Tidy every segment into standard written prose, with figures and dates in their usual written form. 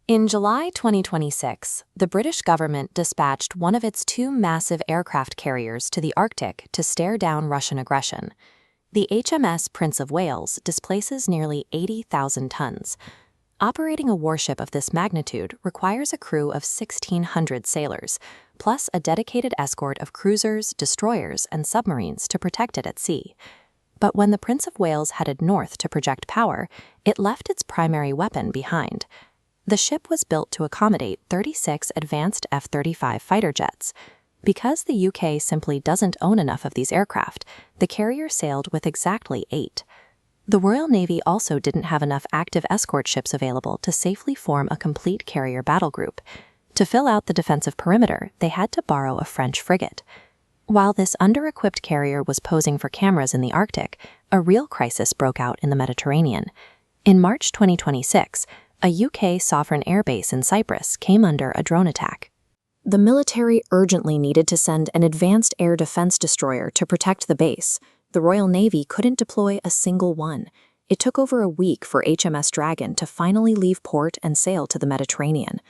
In July 2026, the British government dispatched one of its two massive aircraft carriers to the Arctic to stare down Russian aggression. The HMS Prince of Wales displaces nearly 80,000 tons. Operating a warship of this magnitude requires a crew of 1,600 sailors, plus a dedicated escort of cruisers, destroyers, and submarines to protect it at sea. But when the Prince of Wales headed north to project power, it left its primary weapon behind. The ship was built to accommodate 36 advanced F-35 fighter jets. Because the UK simply doesn't own enough of these aircraft, the carrier sailed with exactly 8. The Royal Navy also didn't have enough active escort ships available to safely form a complete carrier battle group. To fill out the defensive perimeter, they had to borrow a French frigate. While this under-equipped carrier was posing for cameras in the Arctic, a real crisis broke out in the Mediterranean. In March 2026, a UK sovereign airbase in Cyprus came under a drone attack. The military urgently needed to send an advanced air defense destroyer to protect the base. The Royal Navy couldn't deploy a single one. It took over a week for HMS Dragon to finally leave port and sail to the Mediterranean.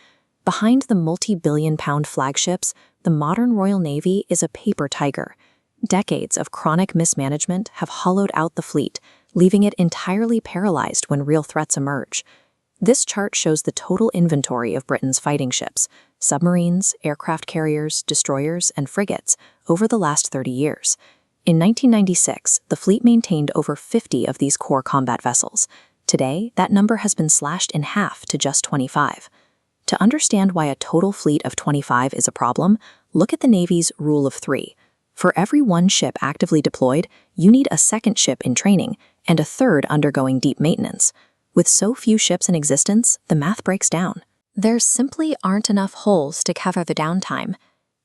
Behind the multi-billion-pound flagships, the modern Royal Navy is a paper tiger. Decades of chronic mismanagement have hollowed out the fleet, leaving it entirely paralyzed when real threats emerge. This chart shows the total inventory of Britain's fighting ships, submarines, aircraft carriers, destroyers, and frigates over the last 30 years. In 1996, the fleet maintained over 50 of these core combat vessels. Today, that number has been slashed in half to just 25. To understand why a total fleet of 25 is a problem, look at the Navy's Rule of 3. For every one ship actively deployed, you need a second ship in training and a third undergoing deep maintenance. With so few ships in existence, the math breaks down. There simply aren't enough holes to cover the downtime.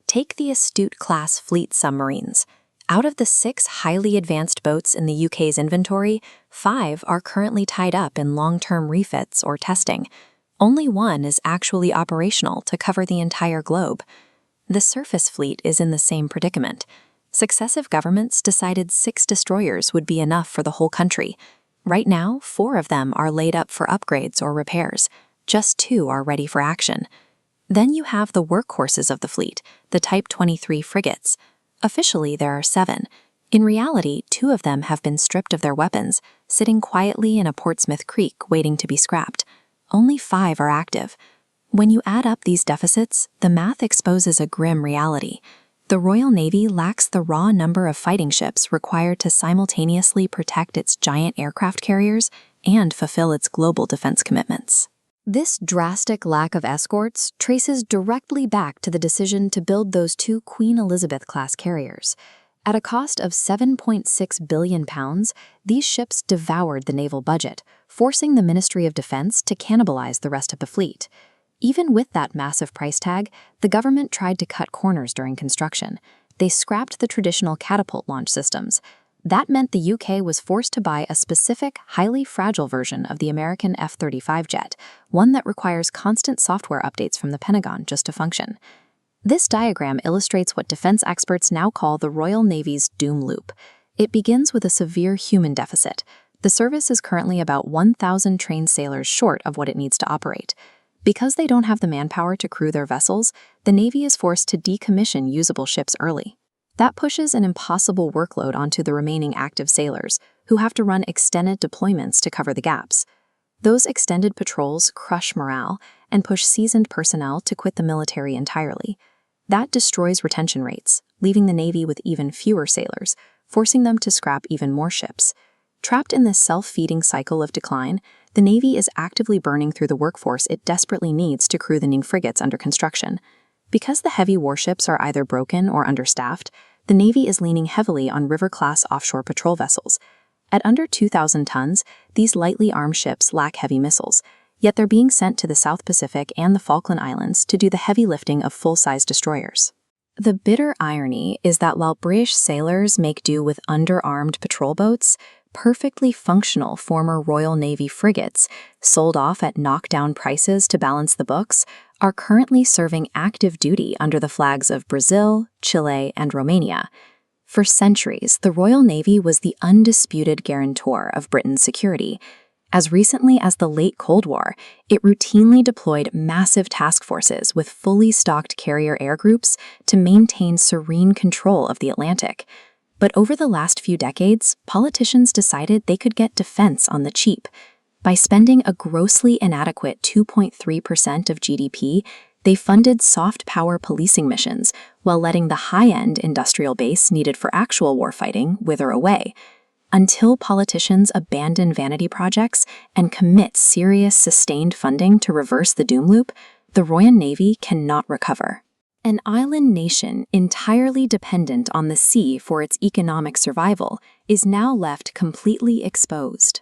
Take the Astute-class fleet submarines. Out of the 6 highly advanced boats in the UK's inventory, 5 are currently tied up in long-term refits or testing. Only one is actually operational to cover the entire globe. The surface fleet is in the same predicament. Successive governments decided 6 destroyers would be enough for the whole country. Right now, 4 of them are laid up for upgrades or repairs. Just 2 are ready for action. Then you have the workhorses of the fleet, the Type 23 frigates. Officially, there are 7. In reality, 2 of them have been stripped of their weapons, sitting quietly in a Portsmouth creek waiting to be scrapped. Only 5 are active. When you add up these deficits, the math exposes a grim reality. The Royal Navy lacks the raw number of fighting ships required to simultaneously protect its giant aircraft carriers and fulfill its global defense commitments. This drastic lack of escorts traces directly back to the decision to build those 2 Queen Elizabeth-class carriers. At a cost of £7.6 billion, these ships devoured the naval budget, forcing the Ministry of Defense to cannibalize the rest of the fleet. Even with that massive price tag, the government tried to cut corners during construction. They scrapped the traditional catapult launch systems. That meant the UK was forced to buy a specific, highly fragile version of the American F-35 jet, one that requires constant software updates from the Pentagon just to function. This diagram illustrates what defense experts now call the Royal Navy's doom loop. It begins with a severe human deficit. The service is currently about 1,000 trained sailors short of what it needs to operate. Because they don't have the manpower to crew their vessels, the Navy is forced to decommission usable ships early. That pushes an impossible workload onto the remaining active sailors, who have to run extended deployments to cover the gaps. Those extended patrols crush morale and push seasoned personnel to quit the military entirely. That destroys retention rates, leaving the Navy with even fewer sailors, forcing them to scrap even more ships. Trapped in this self-feeding cycle of decline, the Navy is actively burning through the workforce it desperately needs to crew the new frigates under construction. Because the heavy warships are either broken or understaffed, the Navy is leaning heavily on river-class offshore patrol vessels. At under 2,000 tons, these lightly armed ships lack heavy missiles, yet they're being sent to the South Pacific and the Falkland Islands to do the heavy lifting of full-size destroyers. The bitter irony is that while British sailors make do with under-armed patrol boats, perfectly functional former Royal Navy frigates, sold off at knockdown prices to balance the books, are currently serving active duty under the flags of Brazil, Chile, and Romania. For centuries, the Royal Navy was the undisputed guarantor of Britain's security. As recently as the late Cold War, it routinely deployed massive task forces with fully stocked carrier air groups to maintain serene control of the Atlantic. But over the last few decades, politicians decided they could get defense on the cheap. By spending a grossly inadequate 2.3% of GDP, they funded soft power policing missions while letting the high-end industrial base needed for actual warfighting wither away. Until politicians abandon vanity projects and commit serious, sustained funding to reverse the doom loop, the Royal Navy cannot recover. An island nation entirely dependent on the sea for its economic survival is now left completely exposed.